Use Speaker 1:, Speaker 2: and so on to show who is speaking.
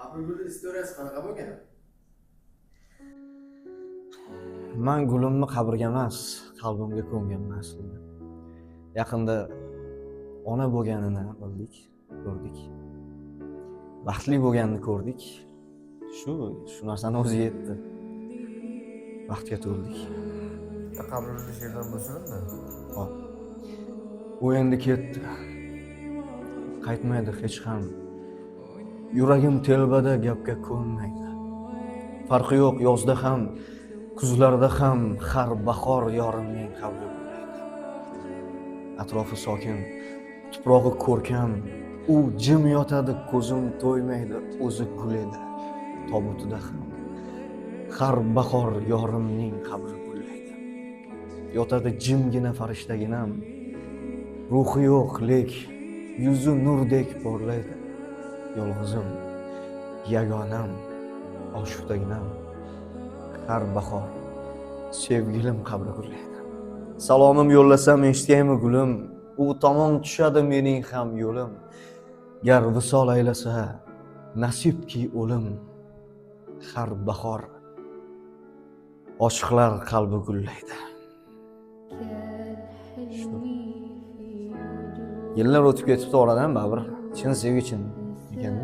Speaker 1: Qabrgulni istoriyasi qanaqa bo'lgan?
Speaker 2: Men gulimni qabrga emas, qalbimga ko'mganman aslida. Yaqinda ona bo'lganini bildik, ko'rdik. Baxtli bo'lganini ko'rdik. Shu narsani o'zi yetdi. Baxtga to'ldik.
Speaker 1: Qabrgulni she'rdan bo'lsinmi?
Speaker 2: Hop. U endi ketdi. Qaytmaydi hech ham. Yuragim telbada gapga ko'nmaydi. Farqi yo'q yozda ham, kuzlarda ham har bahor yorimning qabri bo'lmaydi. Atrofi sokin, tuprog'i ko'rkam, u jim yotadi, ko'zim to'ymaydi, o'zi gul edi. Tobutida ham har bahor yorimning qabri bo'lmaydi. Yotadi jimgina farishtaginam, ruhi yo'q, lek yuzi nurdek porlaydi. Yolg'izim, yagonam, oshuftaginam, har bahor sevgilim qabri gullaydi. Salomim yo'llasam eshitgaymi gulim, u tomon tushadi mening ham yo'lim. Gar visol aylasa, nasibki o'lim, har bahor oshiqlar qalbi gullaydi. Yillar o'tib ketibdi oradan, baribir chin sevgi chin ekan.